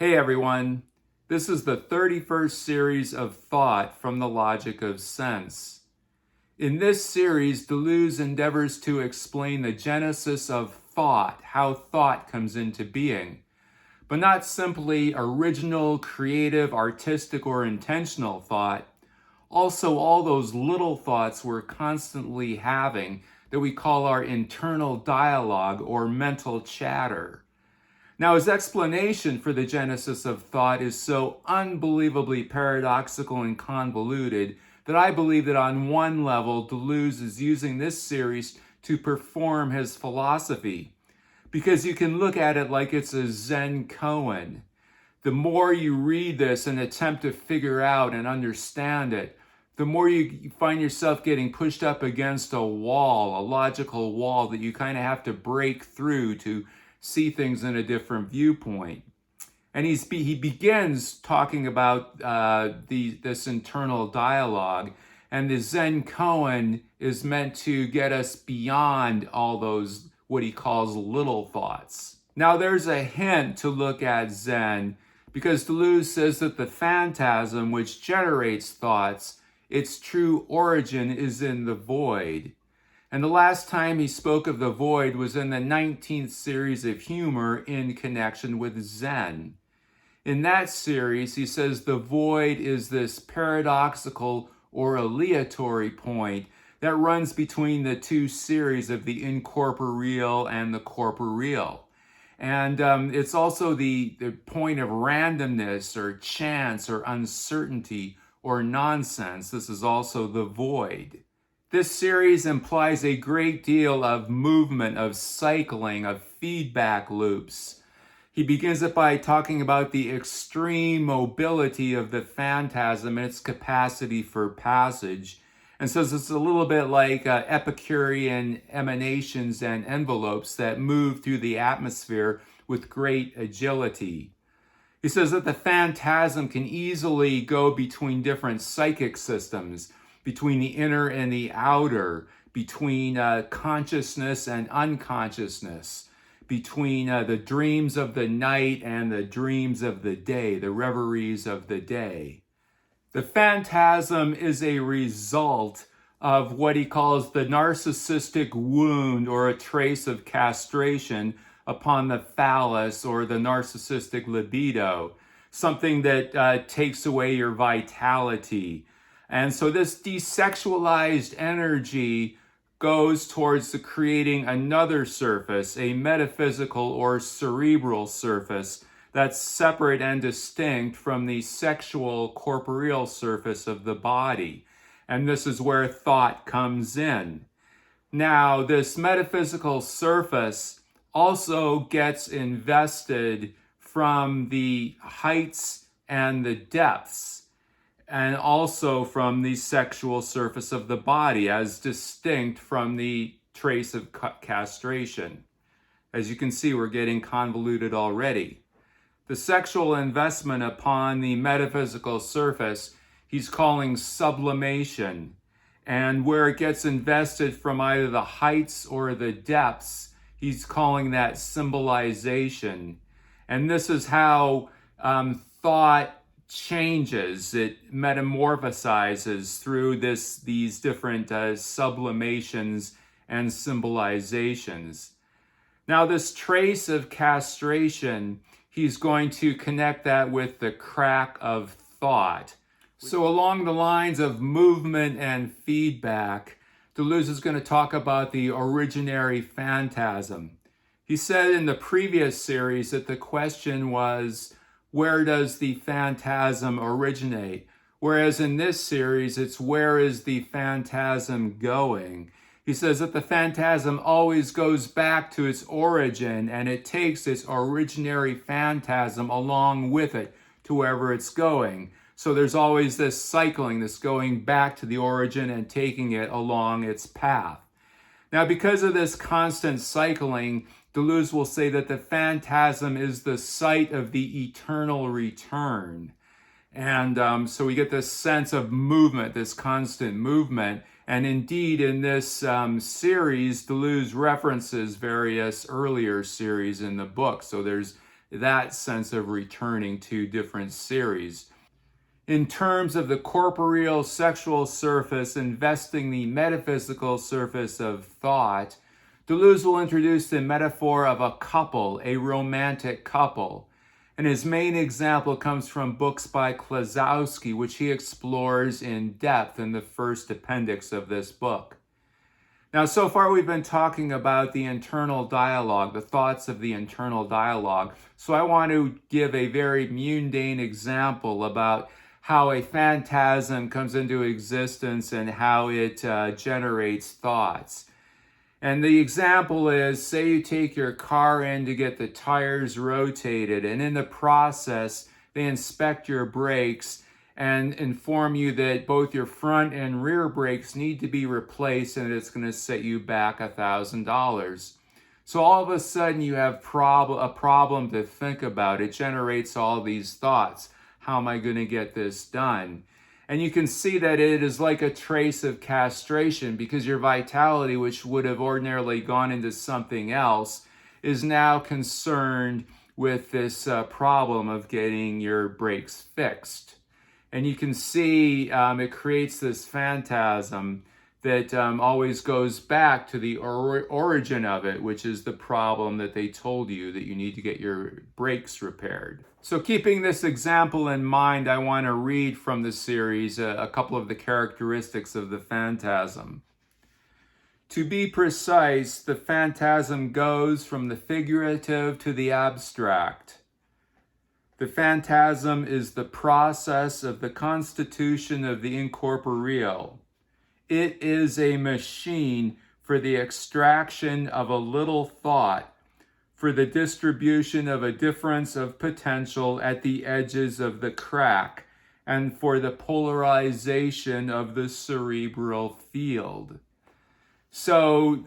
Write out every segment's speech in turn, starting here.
Hey everyone, this is the 31st series of Thought from the Logic of Sense. In this series, Deleuze endeavors to explain the genesis of thought, how thought comes into being, but not simply original, creative, artistic, or intentional thought, also all those little thoughts we're constantly having that we call our internal dialogue or mental chatter. Now, his explanation for the genesis of thought is so unbelievably paradoxical and convoluted that I believe that on one level, Deleuze is using this series to perform his philosophy, because you can look at it like it's a Zen koan. The more you read this and attempt to figure out and understand it, the more you find yourself getting pushed up against a wall, a logical wall that you kind of have to break through to see things in a different viewpoint. And he begins talking about this internal dialogue, and the Zen koan is meant to get us beyond all those, what he calls little thoughts. Now there's a hint to look at Zen, because Deleuze says that the phantasm which generates thoughts, its true origin is in the void. And the last time he spoke of the void was in the 19th series of Humor in connection with Zen. In that series, he says the void is this paradoxical or aleatory point that runs between the two series of the incorporeal and the corporeal. And it's also the point of randomness or chance or uncertainty or nonsense. This is also the void. This series implies a great deal of movement, of cycling, of feedback loops. He begins it by talking about the extreme mobility of the phantasm and its capacity for passage, and says it's a little bit like Epicurean emanations and envelopes that move through the atmosphere with great agility. He says that the phantasm can easily go between different psychic systems, between the inner and the outer, between consciousness and unconsciousness, between the dreams of the night and the dreams of the day, the reveries of the day. The phantasm is a result of what he calls the narcissistic wound or a trace of castration upon the phallus or the narcissistic libido, something that takes away your vitality. And so this desexualized energy goes towards creating another surface, a metaphysical or cerebral surface that's separate and distinct from the sexual corporeal surface of the body. And this is where thought comes in. Now, this metaphysical surface also gets invested from the heights and the depths, and also from the sexual surface of the body, as distinct from the trace of castration. As you can see, we're getting convoluted already. The sexual investment upon the metaphysical surface, he's calling sublimation. And where it gets invested from either the heights or the depths, he's calling that symbolization. And this is how thought changes, it metamorphosizes through these different sublimations and symbolizations. Now, this trace of castration, he's going to connect that with the crack of thought. So along the lines of movement and feedback, Deleuze is going to talk about the originary phantasm. He said in the previous series that the question was, where does the phantasm originate? Whereas in this series, it's where is the phantasm going? He says that the phantasm always goes back to its origin, and it takes its originary phantasm along with it to wherever it's going. So there's always this cycling, this going back to the origin and taking it along its path. Now, because of this constant cycling, Deleuze will say that the phantasm is the site of the eternal return. And so we get this sense of movement, this constant movement. And indeed, in this series, Deleuze references various earlier series in the book. So there's that sense of returning to different series. In terms of the corporeal sexual surface investing the metaphysical surface of thought, Deleuze will introduce the metaphor of a couple, a romantic couple. And his main example comes from books by Klosowski, which he explores in depth in the first appendix of this book. Now, so far we've been talking about the internal dialogue, the thoughts of the internal dialogue. So I want to give a very mundane example about how a phantasm comes into existence and how it generates thoughts. And the example is, say you take your car in to get the tires rotated, and in the process, they inspect your brakes and inform you that both your front and rear brakes need to be replaced, and it's going to set you back $1,000. So all of a sudden, you have a problem to think about. It generates all these thoughts. How am I going to get this done? And you can see that it is like a trace of castration, because your vitality, which would have ordinarily gone into something else, is now concerned with this problem of getting your brakes fixed. And you can see it creates this phantasm that always goes back to the origin of it, which is the problem that they told you that you need to get your brakes repaired. So keeping this example in mind, I want to read from the series a couple of the characteristics of the phantasm. To be precise, the phantasm goes from the figurative to the abstract. The phantasm is the process of the constitution of the incorporeal. It is a machine for the extraction of a little thought, for the distribution of a difference of potential at the edges of the crack, and for the polarization of the cerebral field. So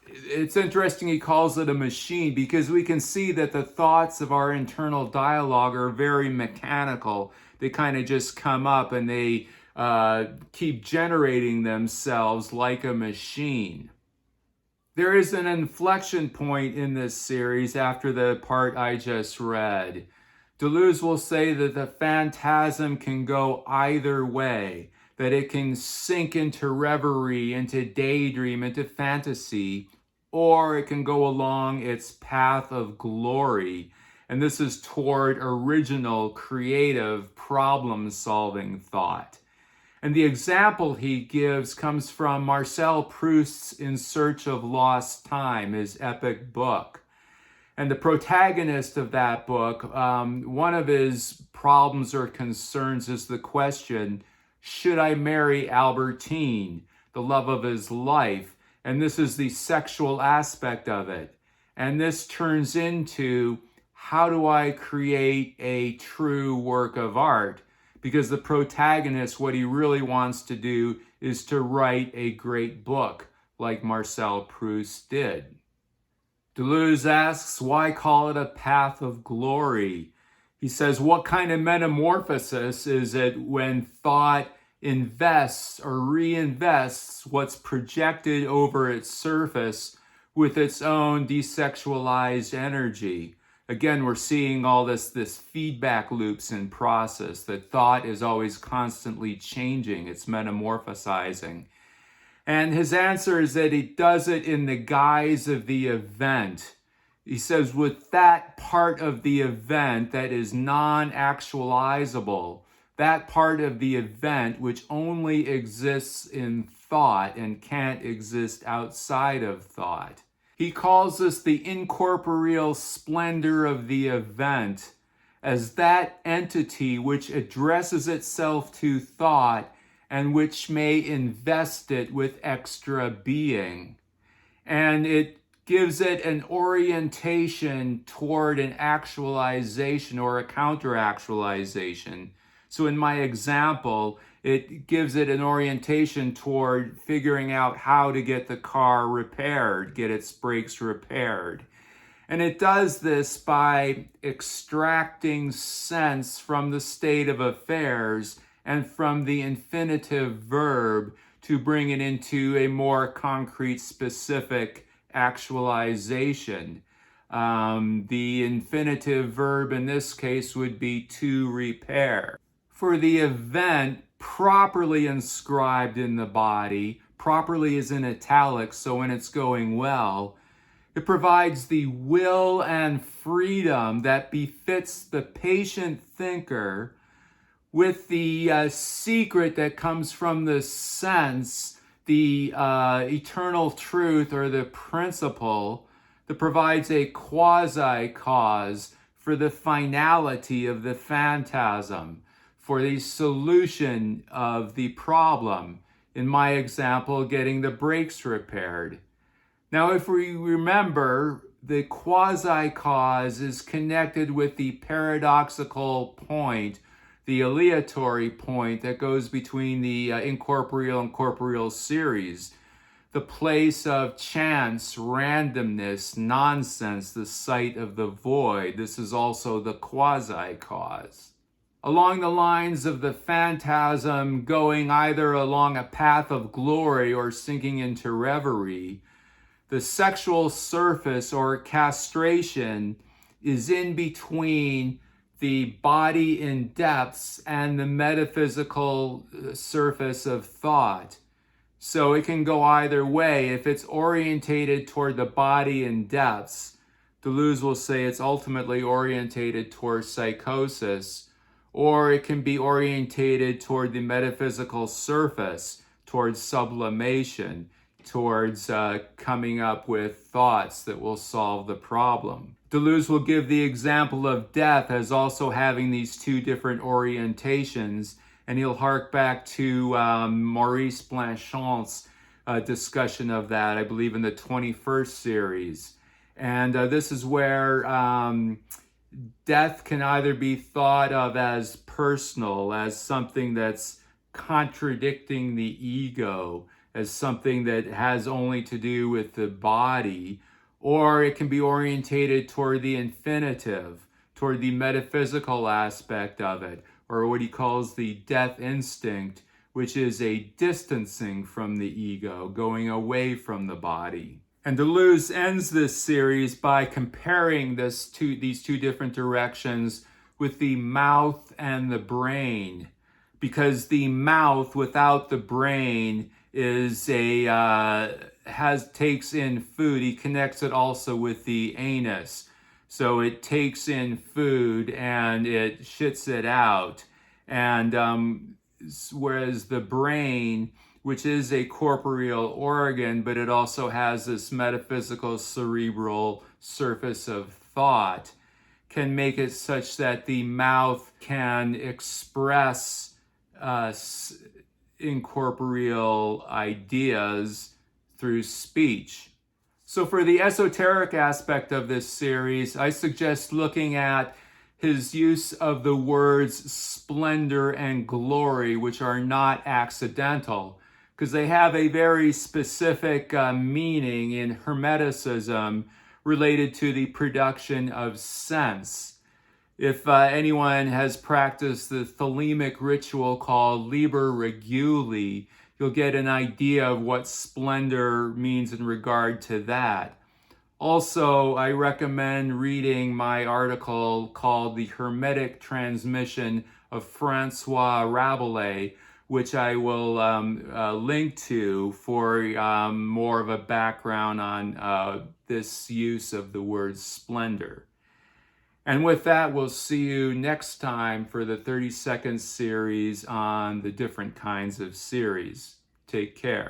it's interesting he calls it a machine, because we can see that the thoughts of our internal dialogue are very mechanical. They kind of just come up and they keep generating themselves like a machine. There is an inflection point in this series after the part I just read. Deleuze will say that the phantasm can go either way, that it can sink into reverie, into daydream, into fantasy, or it can go along its path of glory. And this is toward original, creative, problem-solving thought. And the example he gives comes from Marcel Proust's In Search of Lost Time, his epic book. And the protagonist of that book, one of his problems or concerns is the question, should I marry Albertine, the love of his life? And this is the sexual aspect of it. And this turns into, how do I create a true work of art? Because the protagonist, what he really wants to do is to write a great book, like Marcel Proust did. Deleuze asks, why call it a path of glory? He says, what kind of metamorphosis is it when thought invests or reinvests what's projected over its surface with its own desexualized energy? Again, we're seeing all this feedback loops in process, that thought is always constantly changing, it's metamorphosizing. And his answer is that he does it in the guise of the event. He says, with that part of the event that is non-actualizable, that part of the event which only exists in thought and can't exist outside of thought. He calls this the incorporeal splendor of the event, as that entity which addresses itself to thought and which may invest it with extra being. And it gives it an orientation toward an actualization or a counter-actualization. So in my example, it gives it an orientation toward figuring out how to get the car repaired, get its brakes repaired. And it does this by extracting sense from the state of affairs and from the infinitive verb to bring it into a more concrete, specific actualization. The infinitive verb in this case would be to repair. For the event properly inscribed in the body, properly is in italics, so when it's going well, it provides the will and freedom that befits the patient thinker, with the secret that comes from the sense, the eternal truth or the principle that provides a quasi-cause for the finality of the phantasm, for the solution of the problem. In my example, getting the brakes repaired. Now, if we remember, the quasi-cause is connected with the paradoxical point, the aleatory point that goes between the incorporeal and corporeal series, the place of chance, randomness, nonsense, the site of the void. This is also the quasi-cause. Along the lines of the phantasm going either along a path of glory or sinking into reverie, the sexual surface or castration is in between the body in depths and the metaphysical surface of thought. So it can go either way. If it's orientated toward the body in depths, Deleuze will say it's ultimately orientated toward psychosis, or it can be orientated toward the metaphysical surface, towards sublimation, towards coming up with thoughts that will solve the problem. Deleuze will give the example of death as also having these two different orientations, and he'll hark back to Maurice Blanchard's discussion of that, I believe in the 21st series. And this is where death can either be thought of as personal, as something that's contradicting the ego, as something that has only to do with the body, or it can be orientated toward the infinitive, toward the metaphysical aspect of it, or what he calls the death instinct, which is a distancing from the ego, going away from the body. And Deleuze ends this series by comparing these two different directions with the mouth and the brain, because the mouth without the brain is takes in food. He connects it also with the anus. So it takes in food and it shits it out. And whereas the brain, which is a corporeal organ, but it also has this metaphysical cerebral surface of thought, can make it such that the mouth can express incorporeal ideas through speech. So for the esoteric aspect of this series, I suggest looking at his use of the words splendor and glory, which are not accidental, because they have a very specific meaning in Hermeticism related to the production of sense. If anyone has practiced the thelemic ritual called Liber Reguli, you'll get an idea of what splendor means in regard to that. Also, I recommend reading my article called The Hermetic Transmission of Francois Rabelais, which I will link to for more of a background on this use of the word splendor. And with that, we'll see you next time for the 30-second series on the different kinds of series. Take care.